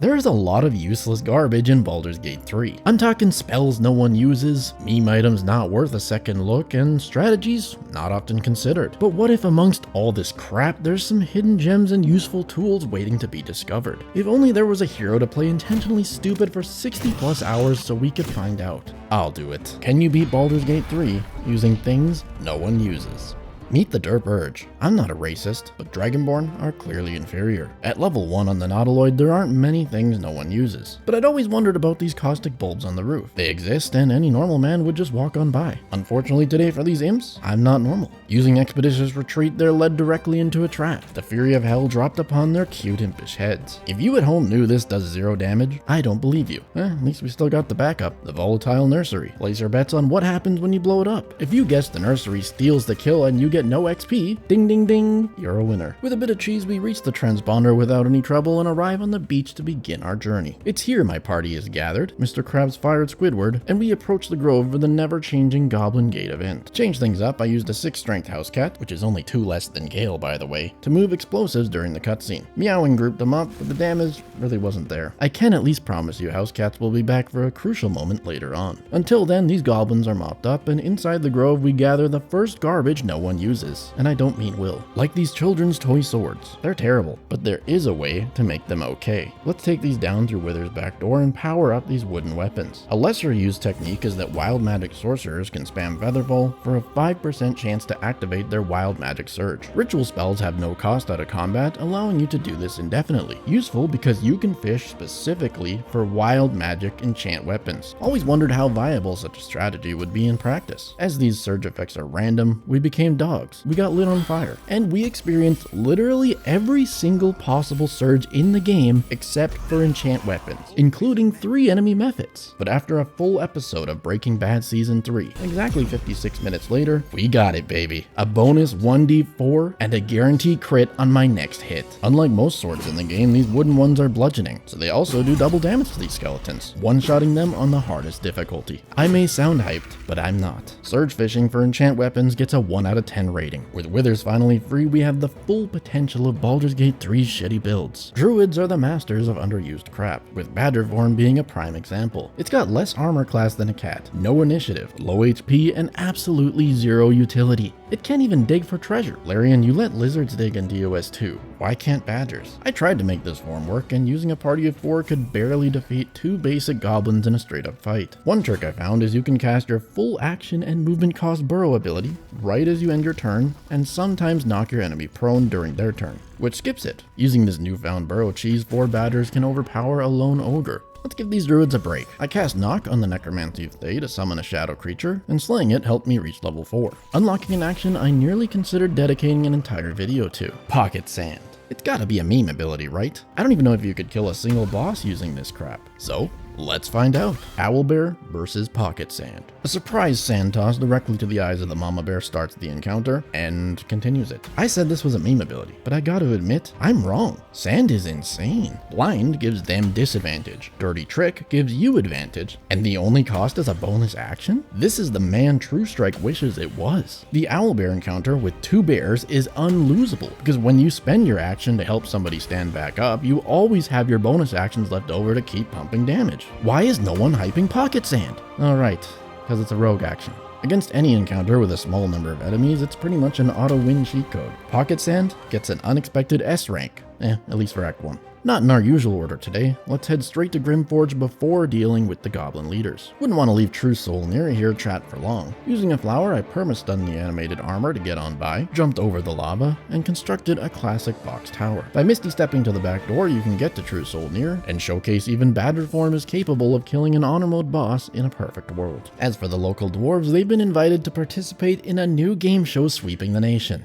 There is a lot of useless garbage in Baldur's Gate 3. I'm talking spells no one uses, meme items not worth a second look, and strategies not often considered. But what if amongst all this crap, there's some hidden gems and useful tools waiting to be discovered? If only there was a hero to play intentionally stupid for 60 plus hours so we could find out. I'll do it. Can you beat Baldur's Gate 3 using things no one uses? Meet the Derp Urge. I'm not a racist, but Dragonborn are clearly inferior. At level 1 on the Nautiloid, there aren't many things no one uses. But I'd always wondered about these caustic bulbs on the roof. They exist and any normal man would just walk on by. Unfortunately today for these imps, I'm not normal. Using Expeditious Retreat, they're led directly into a trap. The fury of hell dropped upon their cute impish heads. If you at home knew this does 0 damage, I don't believe you. At least we still got the backup, the Volatile Nursery. Place your bets on what happens when you blow it up. If you guess the nursery steals the kill and you get no XP, ding ding ding, you're a winner. With a bit of cheese, we reach the transponder without any trouble and arrive on the beach to begin our journey. It's here my party is gathered. Mr. Krabs fired Squidward, and we approach the grove for the never-changing Goblin Gate event. To change things up, I used a 6 strength house cat, which is only 2 less than Gale by the way, to move explosives during the cutscene. Meowing grouped them up, but the damage really wasn't there. I can at least promise you house cats will be back for a crucial moment later on. Until then, these goblins are mopped up, and inside the grove we gather the first garbage no one uses. And I don't mean will. Like these children's toy swords. They're terrible, but there is a way to make them okay. Let's take these down through Wither's back door and power up these wooden weapons. A lesser used technique is that wild magic sorcerers can spam Featherfall for a 5% chance to activate their wild magic surge. Ritual spells have no cost out of combat, allowing you to do this indefinitely. Useful because you can fish specifically for wild magic enchant weapons. Always wondered how viable such a strategy would be in practice. As these surge effects are random, we became dogs. We got lit on fire, and we experienced literally every single possible surge in the game except for enchant weapons, including 3 enemy methods. But after a full episode of Breaking Bad Season 3, exactly 56 minutes later, we got it, baby. A bonus 1d4 and a guaranteed crit on my next hit. Unlike most swords in the game, these wooden ones are bludgeoning, so they also do double damage to these skeletons, one-shotting them on the hardest difficulty. I may sound hyped, but I'm not. Surge fishing for enchant weapons gets a 1 out of 10 rating. With Withers finally free, we have the full potential of Baldur's Gate 3's shitty builds. Druids are the masters of underused crap, with Badger form being a prime example. It's got less armor class than a cat, no initiative, low HP, and absolutely 0 utility. It can't even dig for treasure. Larian, you let lizards dig in DOS 2. Why can't badgers? I tried to make this form work, and using a party of 4 could barely defeat 2 basic goblins in a straight up fight. One trick I found is you can cast your full action and movement cost burrow ability right as you end your turn, and sometimes knock your enemy prone during their turn, which skips it. Using this newfound burrow cheese, 4 badgers can overpower a lone ogre. Let's give these druids a break. I cast Knock on the Necromancy of Thay to summon a shadow creature, and slaying it helped me reach level 4. Unlocking an action I nearly considered dedicating an entire video to. Pocket Sand. It's gotta be a meme ability, right? I don't even know if you could kill a single boss using this crap. So, let's find out. Owlbear versus Pocket Sand. A surprise sand toss directly to the eyes of the mama bear starts the encounter and continues it. I said this was a meme ability, but I gotta admit, I'm wrong. Sand is insane. Blind gives them disadvantage. Dirty Trick gives you advantage, and the only cost is a bonus action? This is the man True Strike wishes it was. The Owlbear encounter with 2 bears is unlosable, because when you spend your action to help somebody stand back up, you always have your bonus actions left over to keep pumping damage. Why is no one hyping Pocket Sand? Alright, because it's a rogue action. Against any encounter with a small number of enemies, it's pretty much an auto-win cheat code. Pocket Sand gets an unexpected S rank, at least for Act 1. Not in our usual order today, let's head straight to Grimforge before dealing with the goblin leaders. Wouldn't want to leave True Soul near here trapped for long. Using a flower, I perma-stunned the animated armor to get on by, jumped over the lava, and constructed a classic box tower. By misty stepping to the back door, you can get to True Soul near, and showcase even Badger form is capable of killing an honor mode boss in a perfect world. As for the local dwarves, they've been invited to participate in a new game show sweeping the nation.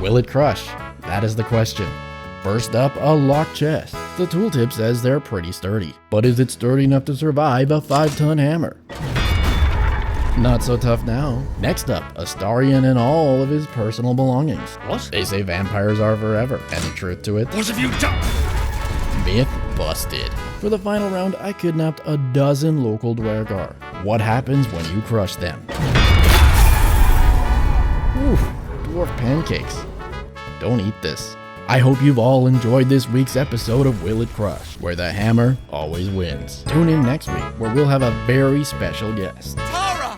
Will it crush? That is the question. First up, a locked chest. The tooltip says they're pretty sturdy, but is it sturdy enough to survive a 5-ton hammer? Not so tough now. Next up, Astarion and all of his personal belongings. What? They say vampires are forever. Any truth to it? What have you done? Myth busted. For the final round, I kidnapped a dozen local Dwergar. What happens when you crush them? Oof, dwarf pancakes. Don't eat this. I hope you've all enjoyed this week's episode of Will It Crush, where the hammer always wins. Tune in next week, where we'll have a very special guest. Tara,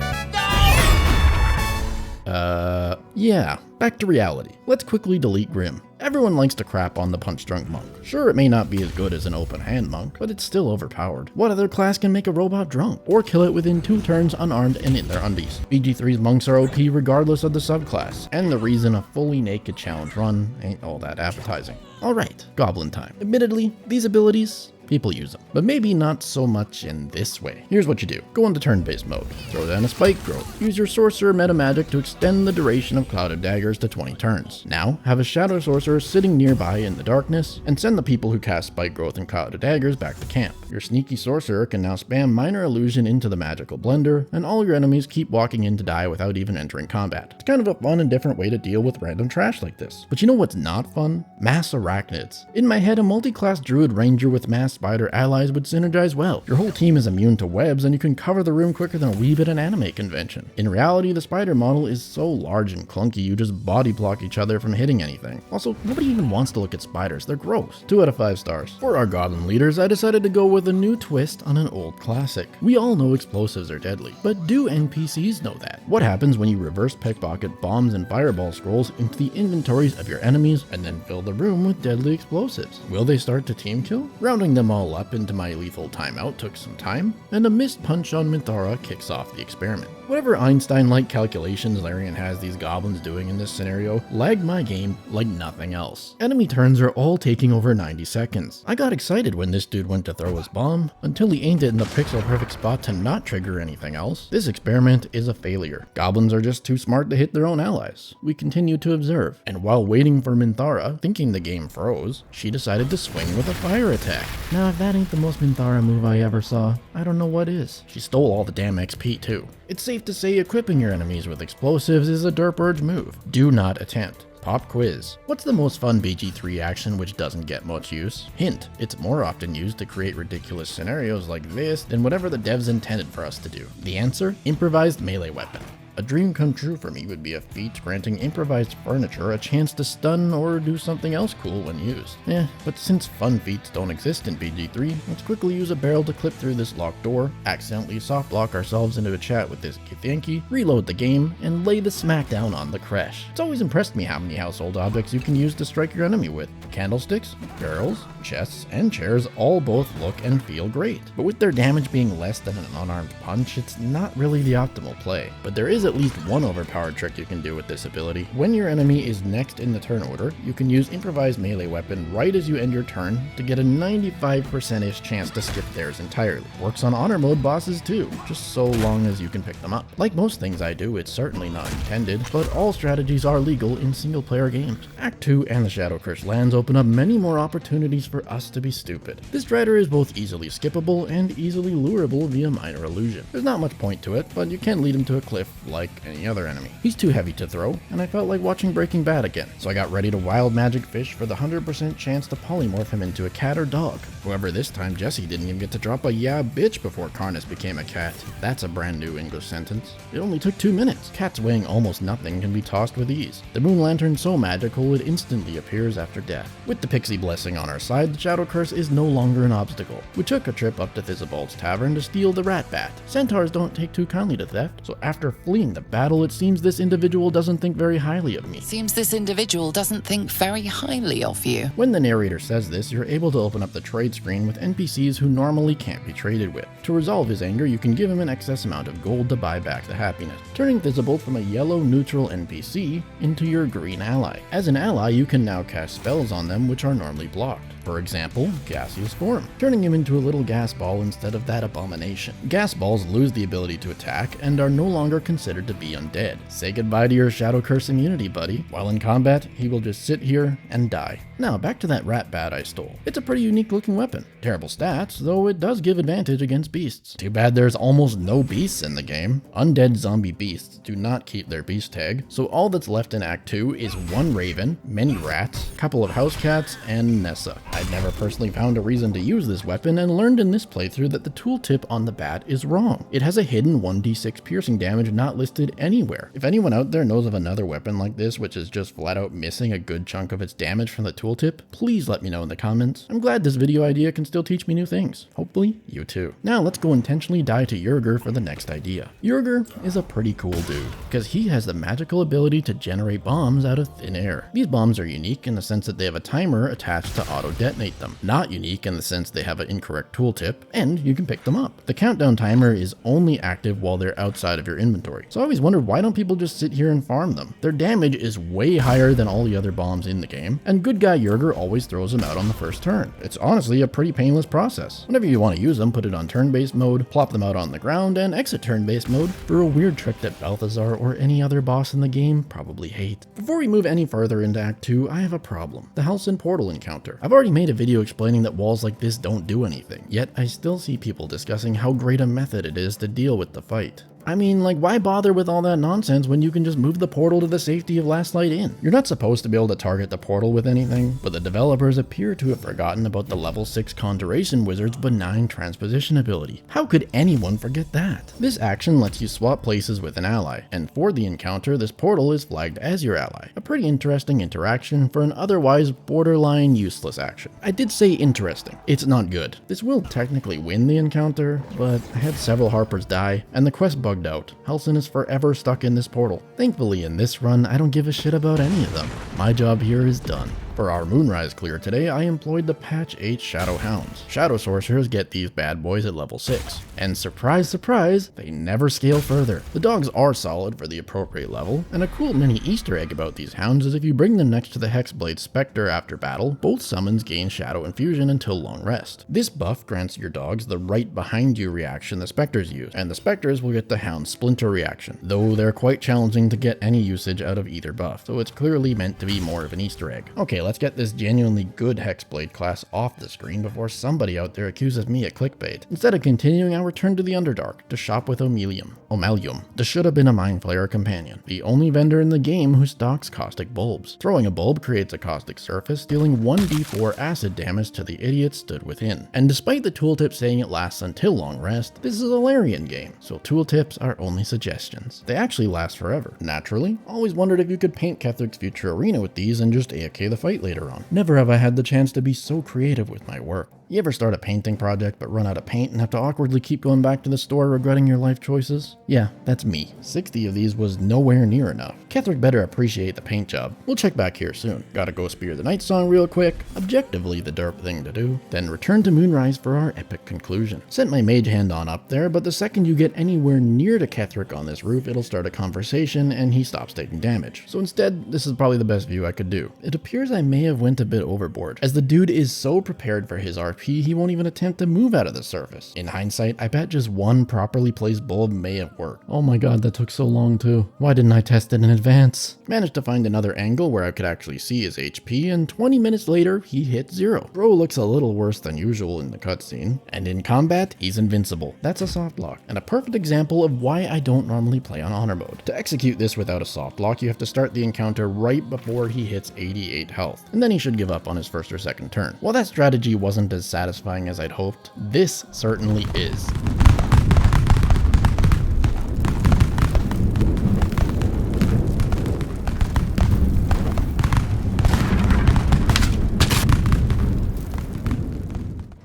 no! Yeah, back to reality. Let's quickly delete Grim. Everyone likes to crap on the punch-drunk monk. Sure, it may not be as good as an open-hand monk, but it's still overpowered. What other class can make a robot drunk? Or kill it within 2 turns unarmed and in their undies? BG3's monks are OP regardless of the subclass, and the reason a fully naked challenge run ain't all that appetizing. Alright, goblin time. Admittedly, these abilities, people use them, but maybe not so much in this way. Here's what you do. Go into turn-based mode. Throw down a spike growth. Use your sorcerer meta magic to extend the duration of clouded daggers to 20 turns. Now, have a shadow sorcerer sitting nearby in the darkness, and send the people who cast spike growth and clouded daggers back to camp. Your sneaky sorcerer can now spam minor illusion into the magical blender, and all your enemies keep walking in to die without even entering combat. It's kind of a fun and different way to deal with random trash like this. But you know what's not fun? Mass arachnids. In my head, a multi-class druid ranger with mass spider allies would synergize well. Your whole team is immune to webs, and you can cover the room quicker than a weeb at an anime convention. In reality, the spider model is so large and clunky you just body block each other from hitting anything. Also, nobody even wants to look at spiders, they're gross. 2 out of 5 stars. For our goblin leaders, I decided to go with a new twist on an old classic. We all know explosives are deadly, but do NPCs know that? What happens when you reverse pickpocket bombs and fireball scrolls into the inventories of your enemies and then fill the room with deadly explosives? Will they start to team kill? Rounding them all up into my lethal timeout took some time, and a missed punch on Minthara kicks off the experiment. Whatever Einstein-like calculations Larian has these goblins doing in this scenario lagged my game like nothing else. Enemy turns are all taking over 90 seconds. I got excited when this dude went to throw his bomb, until he aimed it in the pixel-perfect spot to not trigger anything else. This experiment is a failure. Goblins are just too smart to hit their own allies. We continue to observe, and while waiting for Minthara, thinking the game froze, she decided to swing with a fire attack. Now if that ain't the most Minthara move I ever saw, I don't know what is. She stole all the damn XP too. It's safe to say equipping your enemies with explosives is a derp urge move. Do not attempt. Pop quiz. What's the most fun BG3 action which doesn't get much use? Hint, it's more often used to create ridiculous scenarios like this than whatever the devs intended for us to do. The answer? Improvised melee weapon. A dream come true for me would be a feat granting improvised furniture a chance to stun or do something else cool when used. But since fun feats don't exist in BG3, let's quickly use a barrel to clip through this locked door, accidentally soft block ourselves into a chat with this Githyanki, reload the game, and lay the smackdown on the crash. It's always impressed me how many household objects you can use to strike your enemy with. Candlesticks, barrels, chests, and chairs all both look and feel great. But with their damage being less than an unarmed punch, it's not really the optimal play. But there is at least one overpowered trick you can do with this ability. When your enemy is next in the turn order, you can use improvised melee weapon right as you end your turn to get a 95%-ish chance to skip theirs entirely. Works on honor mode bosses too, just so long as you can pick them up. Like most things I do, it's certainly not intended, but all strategies are legal in single player games. Act 2 and the Shadow Curse lands open up many more opportunities for us to be stupid. This Drider is both easily skippable and easily lurable via minor illusion. There's not much point to it, but you can lead him to a cliff like any other enemy. He's too heavy to throw, and I felt like watching Breaking Bad again, so I got ready to wild magic fish for the 100% chance to polymorph him into a cat or dog. However, this time Jesse didn't even get to drop a yeah bitch before Karnas became a cat. That's a brand new English sentence. It only took 2 minutes. Cats weighing almost nothing can be tossed with ease. The moon lantern so magical it instantly appears after death. With the pixie blessing on our side, the Shadow Curse is no longer an obstacle. We took a trip up to Thizabald's tavern to steal the rat bat. Centaurs don't take too kindly to theft, so after fleeing the battle, it seems this individual doesn't think very highly of me. Seems this individual doesn't think very highly of you. When the narrator says this, you're able to open up the trade screen with NPCs who normally can't be traded with. To resolve his anger, you can give him an excess amount of gold to buy back the happiness, turning Thizabald from a yellow neutral NPC into your green ally. As an ally, you can now cast spells on them which are normally blocked. For example, Gaseous Form, turning him into a little gas ball instead of that abomination. Gas balls lose the ability to attack and are no longer considered to be undead. Say goodbye to your Shadow Curse immunity, buddy. While in combat, he will just sit here and die. Now, back to that rat bat I stole. It's a pretty unique looking weapon. Terrible stats, though it does give advantage against beasts. Too bad there's almost no beasts in the game. Undead zombie beasts do not keep their beast tag, so all that's left in Act 2 is one raven, many rats, couple of house cats, and Nessa. I I've never personally found a reason to use this weapon and learned in this playthrough that the tooltip on the bat is wrong. It has a hidden 1d6 piercing damage not listed anywhere. If anyone out there knows of another weapon like this which is just flat out missing a good chunk of its damage from the tooltip, please let me know in the comments. I'm glad this video idea can still teach me new things. Hopefully you too. Now let's go intentionally die to Yurger for the next idea. Yurger is a pretty cool dude because he has the magical ability to generate bombs out of thin air. These bombs are unique in the sense that they have a timer attached to auto-detonate them. Not unique in the sense they have an incorrect tooltip, and you can pick them up. The countdown timer is only active while they're outside of your inventory. So I always wondered, why don't people just sit here and farm them? Their damage is way higher than all the other bombs in the game, and good guy Yurger always throws them out on the first turn. It's honestly a pretty painless process. Whenever you want to use them, put it on turn-based mode, plop them out on the ground, and exit turn-based mode for a weird trick that Balthazar or any other boss in the game probably hate. Before we move any further into Act 2, I have a problem. The Halcyon Portal encounter. I've already made a video explaining that walls like this don't do anything, yet I still see people discussing how great a method it is to deal with the fight. I mean, like, why bother with all that nonsense when you can just move the portal to the safety of Last Light Inn? You're not supposed to be able to target the portal with anything, but the developers appear to have forgotten about the level 6 Conjuration Wizard's benign transposition ability. How could anyone forget that? This action lets you swap places with an ally, and for the encounter, this portal is flagged as your ally. A pretty interesting interaction for an otherwise borderline useless action. I did say interesting. It's not good. This will technically win the encounter, but I had several Harpers die, and the quest bugged out. Halcyon is forever stuck in this portal. Thankfully in this run, I don't give a shit about any of them. My job here is done. For our Moonrise clear today, I employed the Patch 8 Shadow Hounds. Shadow Sorcerers get these bad boys at level 6. And surprise, surprise, they never scale further. The dogs are solid for the appropriate level, and a cool mini Easter egg about these hounds is if you bring them next to the Hexblade Spectre after battle, both summons gain Shadow Infusion until long rest. This buff grants your dogs the right behind you reaction the Spectres use, and the Spectres will get the Hound Splinter reaction, though they're quite challenging to get any usage out of either buff, so it's clearly meant to be more of an Easter egg. Okay, let's get this genuinely good Hexblade class off the screen before somebody out there accuses me of clickbait. Instead of continuing, I'll return to the Underdark to shop with Omelium. This should have been a Mind Flayer companion, the only vendor in the game who stocks caustic bulbs. Throwing a bulb creates a caustic surface, dealing 1d4 acid damage to the idiot stood within. And despite the tooltip saying it lasts until long rest, this is a Larian game, so tooltips are only suggestions. They actually last forever. Naturally, always wondered if you could paint Kethric's future arena with these and just AFK the fight later on. Never have I had the chance to be so creative with my work. You ever start a painting project but run out of paint and have to awkwardly keep going back to the store regretting your life choices? Yeah, that's me. 60 of these was nowhere near enough. Kethric better appreciate the paint job. We'll check back here soon. Gotta go spear the Night Song real quick, objectively the derp thing to do, then return to Moonrise for our epic conclusion. Sent my mage hand on up there, but the second you get anywhere near to Kethric on this roof, it'll start a conversation and he stops taking damage. So instead, this is probably the best view I could do. It appears I may have went a bit overboard, as the dude is so prepared for his RP he won't even attempt to move out of the surface. In hindsight, I bet just one properly placed bulb may have worked. Oh my god, that took so long too. Why didn't I test it in advance? Managed to find another angle where I could actually see his HP, and 20 minutes later, he hit 0. Bro looks a little worse than usual in the cutscene, and in combat, he's invincible. That's a soft lock, and a perfect example of why I don't normally play on honor mode. To execute this without a soft lock, you have to start the encounter right before he hits 88 health, and then he should give up on his first or second turn. While that strategy wasn't as satisfying as I'd hoped, this certainly is.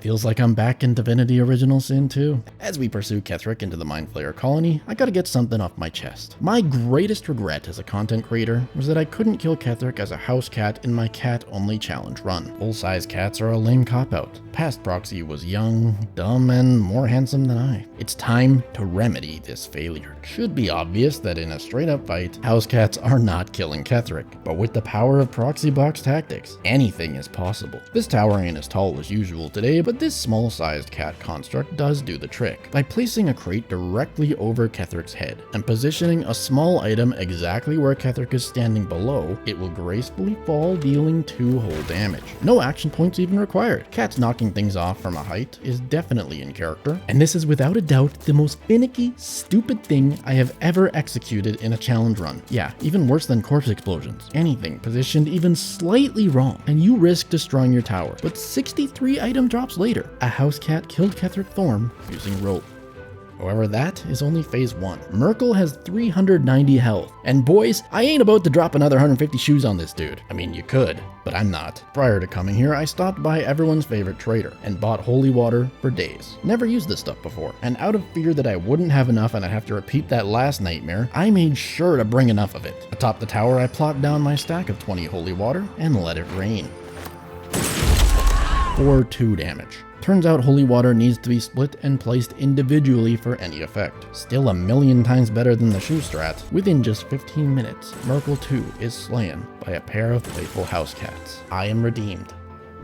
Feels like I'm back in Divinity Original Sin 2. As we pursue Kethric into the Mind Flayer colony, I gotta get something off my chest. My greatest regret as a content creator was that I couldn't kill Kethric as a house cat in my cat-only challenge run. Full-size cats are a lame cop-out. Past Proxy was young, dumb, and more handsome than I. It's time to remedy this failure. It should be obvious that in a straight-up fight, house cats are not killing Kethric, but with the power of Proxy box tactics, anything is possible. This tower ain't as tall as usual today, but but this small-sized cat construct does do the trick. By placing a crate directly over Kethric's head and positioning a small item exactly where Kethric is standing below, it will gracefully fall, dealing 2 whole damage. No action points even required. Cats knocking things off from a height is definitely in character, and this is without a doubt the most finicky, stupid thing I have ever executed in a challenge run. Yeah, even worse than corpse explosions. Anything positioned even slightly wrong, and you risk destroying your tower. But 63 item drops later, a house cat killed Kethric Thorm using rope. However, that is only phase 1. Merkel has 390 health. And boys, I ain't about to drop another 150 shoes on this dude. I mean, you could, but I'm not. Prior to coming here, I stopped by everyone's favorite trader and bought holy water for days. Never used this stuff before, and out of fear that I wouldn't have enough and I'd have to repeat that last nightmare, I made sure to bring enough of it. Atop the tower, I plopped down my stack of 20 holy water and let it rain. For 2 damage. Turns out holy water needs to be split and placed individually for any effect. Still a million times better than the shoe strat. Within just 15 minutes, Merkel 2 is slain by a pair of playful house cats. I am redeemed.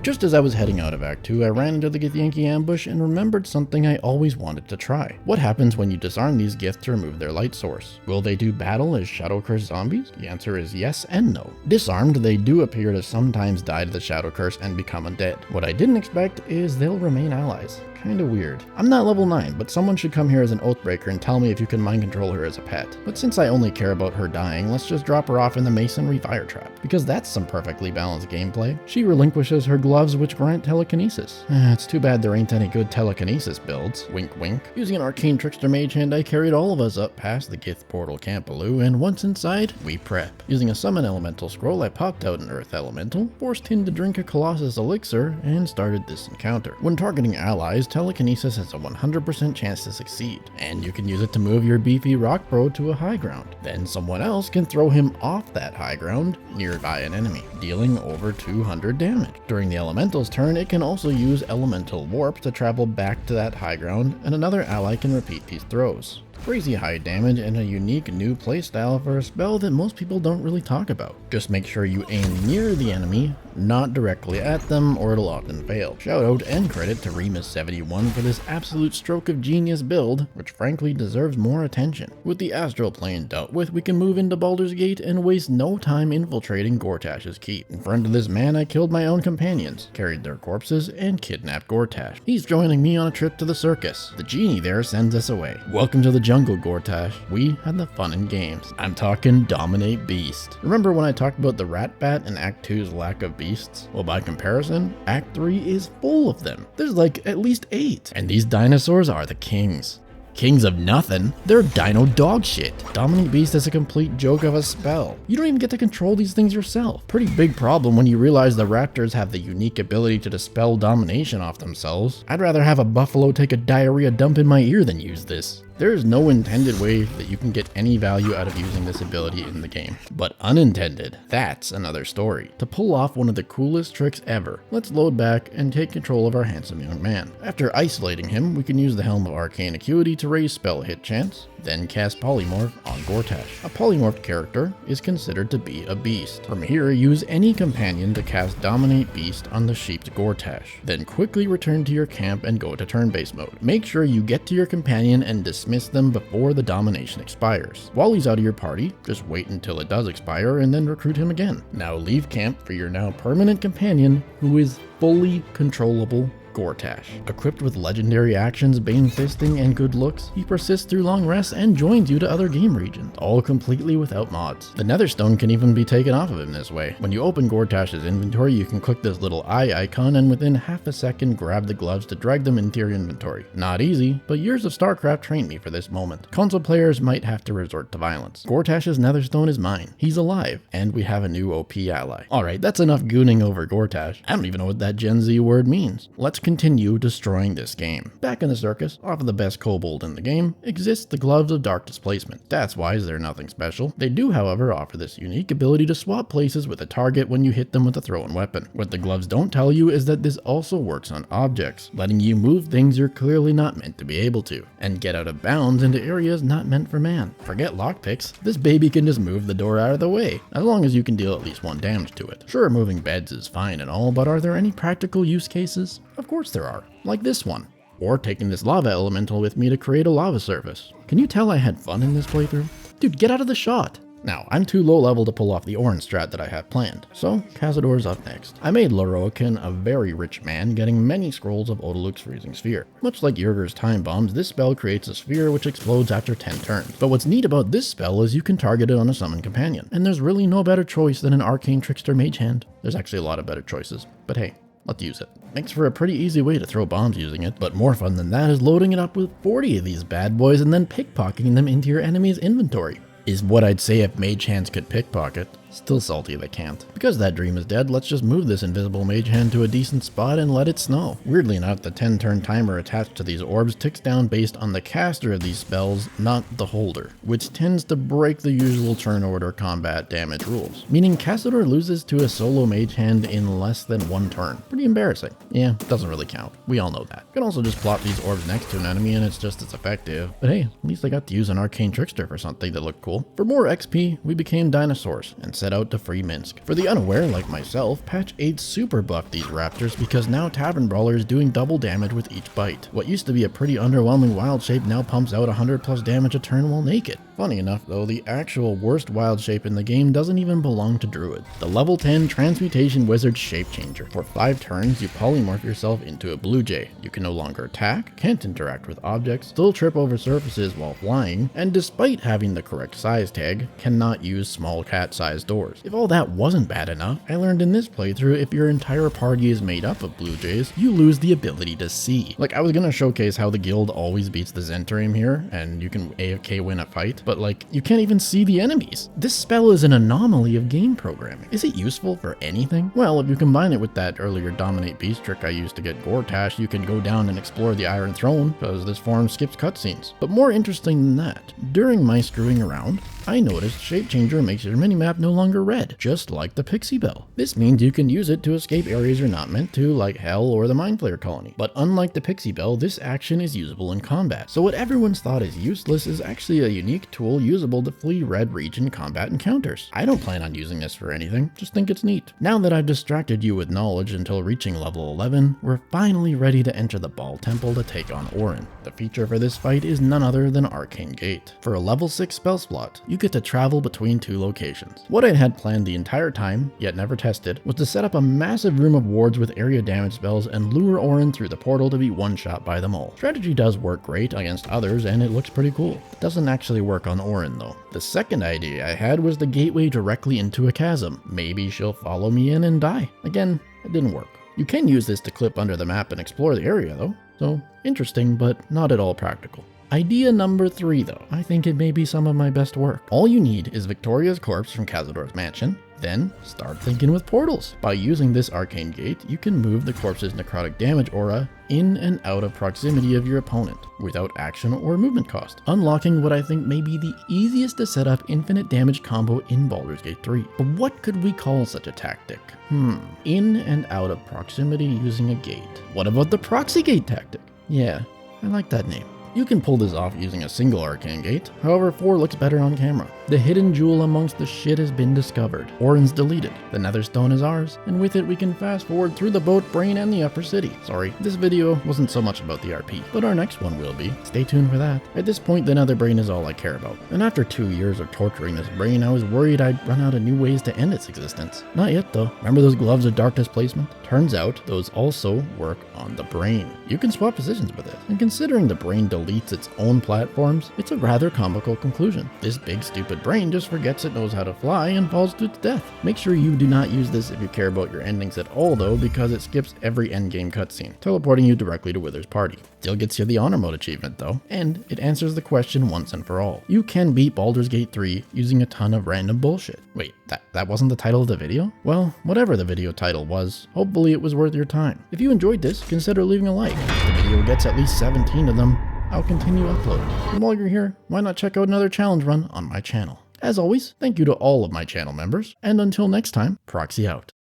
Just as I was heading out of Act 2, I ran into the Githyanki ambush and remembered something I always wanted to try. What happens when you disarm these Gith to remove their light source? Will they do battle as Shadow Curse zombies? The answer is yes and no. Disarmed, they do appear to sometimes die to the Shadow Curse and become undead. What I didn't expect is they'll remain allies. Kinda weird. I'm not level 9, but someone should come here as an Oathbreaker and tell me if you can mind control her as a pet. But since I only care about her dying, let's just drop her off in the Masonry Fire Trap, because that's some perfectly balanced gameplay. She relinquishes her gloves, which grant telekinesis. It's too bad there ain't any good telekinesis builds. Wink wink. Using an arcane trickster mage hand, I carried all of us up past the Gith portal Campaloo, and once inside, we prep. Using a summon elemental scroll, I popped out an earth elemental, forced him to drink a colossus elixir, and started this encounter. When targeting allies, telekinesis has a 100% chance to succeed, and you can use it to move your beefy rock bro to a high ground. Then someone else can throw him off that high ground nearby an enemy, dealing over 200 damage. During the elemental's turn, it can also use elemental warp to travel back to that high ground, and another ally can repeat these throws. Crazy high damage and a unique new playstyle for a spell that most people don't really talk about. Just make sure you aim near the enemy, not directly at them, or it'll often fail. Shout out and credit to Remus71 for this absolute stroke of genius build, which frankly deserves more attention. With the astral plane dealt with, we can move into Baldur's Gate and waste no time infiltrating Gortash's keep. In front of this man, I killed my own companions, carried their corpses, and kidnapped Gortash. He's joining me on a trip to the circus. The genie there sends us away. Welcome to the jungle, Gortash. We had the fun and games. I'm talking dominate beast. Remember when I talked about the rat bat in Act 2's lack of beasts? Well, by comparison, Act 3 is full of them. There's like at least 8. And these dinosaurs are the kings. Kings of nothing. They're dino dog shit. Dominate Beast is a complete joke of a spell. You don't even get to control these things yourself. Pretty big problem when you realize the raptors have the unique ability to dispel domination off themselves. I'd rather have a buffalo take a diarrhea dump in my ear than use this. There is no intended way that you can get any value out of using this ability in the game. But unintended, that's another story. To pull off one of the coolest tricks ever, let's load back and take control of our handsome young man. After isolating him, we can use the Helm of Arcane Acuity to raise spell hit chance, then cast Polymorph on Gortash. A polymorphed character is considered to be a beast. From here, use any companion to cast Dominate Beast on the sheeped Gortash. Then quickly return to your camp and go to turn-based mode. Make sure you get to your companion and dismiss them before the domination expires. While he's out of your party, just wait until it does expire and then recruit him again. Now leave camp for your now permanent companion, who is fully controllable Gortash. Equipped with legendary actions, Bane Fisting, and good looks, he persists through long rests and joins you to other game regions, all completely without mods. The Netherstone can even be taken off of him this way. When you open Gortash's inventory, you can click this little eye icon and within half a second grab the gloves to drag them into your inventory. Not easy, but years of StarCraft trained me for this moment. Console players might have to resort to violence. Gortash's Netherstone is mine. He's alive, and we have a new OP ally. Alright, that's enough gooning over Gortash. I don't even know what that Gen Z word means. Let's continue destroying this game. Back in the circus, off of the best kobold in the game, exists the Gloves of Dark Displacement. Stats-wise, they're nothing special. They do, however, offer this unique ability to swap places with a target when you hit them with a thrown weapon. What the gloves don't tell you is that this also works on objects, letting you move things you're clearly not meant to be able to, and get out of bounds into areas not meant for man. Forget lockpicks, this baby can just move the door out of the way, as long as you can deal at least 1 damage to it. Sure, moving beds is fine and all, but are there any practical use cases? Of course there are, like this one. Or taking this lava elemental with me to create a lava surface. Can you tell I had fun in this playthrough? Dude, get out of the shot! Now, I'm too low level to pull off the orange strat that I have planned, so Cazador's up next. I made Loroakin a very rich man, getting many scrolls of Odaluk's Freezing Sphere. Much like Yurgur's Time Bombs, this spell creates a sphere which explodes after 10 turns. But what's neat about this spell is you can target it on a summon companion, and there's really no better choice than an Arcane Trickster Mage Hand. There's actually a lot of better choices, but hey, let's use it. Makes for a pretty easy way to throw bombs using it, but more fun than that is loading it up with 40 of these bad boys and then pickpocketing them into your enemy's inventory. Is what I'd say if mage hands could pickpocket. Still salty they can't. Because that dream is dead, let's just move this invisible mage hand to a decent spot and let it snow. Weirdly enough, the 10 turn timer attached to these orbs ticks down based on the caster of these spells, not the holder, which tends to break the usual turn order combat damage rules. Meaning Cazador loses to a solo mage hand in less than 1 turn. Pretty embarrassing. Yeah, doesn't really count. We all know that. You can also just plop these orbs next to an enemy and it's just as effective. But hey, at least I got to use an arcane trickster for something that looked cool. For more XP, we became dinosaurs and set out to free Minsk. For the unaware like myself, patch 8 super buffed these raptors because now Tavern Brawler is doing double damage with each bite. What used to be a pretty underwhelming wild shape now pumps out 100 plus damage a turn while naked. Funny enough though, the actual worst wild shape in the game doesn't even belong to Druid. The level 10 Transmutation Wizard Shape Changer. For 5 turns, you polymorph yourself into a blue jay. You can no longer attack, can't interact with objects, still trip over surfaces while flying, and despite having the correct size tag, cannot use small cat-sized doors. If all that wasn't bad enough, I learned in this playthrough if your entire party is made up of blue jays, you lose the ability to see. Like, I was gonna showcase how the guild always beats the Zentrim here, and you can AFK win a fight, but like, you can't even see the enemies. This spell is an anomaly of game programming. Is it useful for anything? Well, if you combine it with that earlier Dominate Beast trick I used to get Gortash, you can go down and explore the Iron Throne, because this form skips cutscenes. But more interesting than that, during my screwing around, I noticed Shape Changer makes your minimap no longer red, just like the Pixie Bell. This means you can use it to escape areas you're not meant to, like Hell or the Mind Flayer Colony. But unlike the Pixie Bell, this action is usable in combat. So what everyone's thought is useless is actually a unique tool usable to flee red region combat encounters. I don't plan on using this for anything, just think it's neat. Now that I've distracted you with knowledge until reaching level 11, we're finally ready to enter the Ball Temple to take on Orin. The feature for this fight is none other than Arcane Gate. For a level 6 spell slot, you get to travel between 2 locations. What I had planned the entire time, yet never tested, was to set up a massive room of wards with area damage spells and lure Orin through the portal to be one-shot by them all. Strategy does work great against others and it looks pretty cool. It doesn't actually work on Orin though. The second idea I had was the gateway directly into a chasm. Maybe she'll follow me in and die. Again, it didn't work. You can use this to clip under the map and explore the area though, so interesting but not at all practical. Idea number 3 though, I think it may be some of my best work. All you need is Victoria's corpse from Cazador's mansion, then start thinking with portals. By using this arcane gate, you can move the corpse's necrotic damage aura in and out of proximity of your opponent without action or movement cost, unlocking what I think may be the easiest to set up infinite damage combo in Baldur's Gate 3. But what could we call such a tactic? In and out of proximity using a gate. What about the Proxy Gate tactic? Yeah, I like that name. You can pull this off using a single arcane gate, however 4 looks better on camera. The hidden jewel amongst the shit has been discovered. Orin's deleted. The Netherstone is ours, and with it we can fast forward through the boat brain and the upper city. Sorry, this video wasn't so much about the RP, but our next one will be. Stay tuned for that. At this point the Nether brain is all I care about, and after 2 years of torturing this brain I was worried I'd run out of new ways to end its existence. Not yet though. Remember those gloves of dark displacement? Turns out those also work on the brain. You can swap positions with it, and considering the brain deletes its own platforms, it's a rather comical conclusion. This big stupid brain just forgets it knows how to fly and falls to its death. Make sure you do not use this if you care about your endings at all though, because it skips every endgame cutscene, teleporting you directly to Wither's party. Still gets you the honor mode achievement though, and it answers the question once and for all. You can beat Baldur's Gate 3 using a ton of random bullshit. Wait, that wasn't the title of the video? Well, whatever the video title was, hopefully it was worth your time. If you enjoyed this, consider leaving a like. If the video gets at least 17 of them, I'll continue uploading. And while you're here, why not check out another challenge run on my channel? As always, thank you to all of my channel members, and until next time, Proxy out.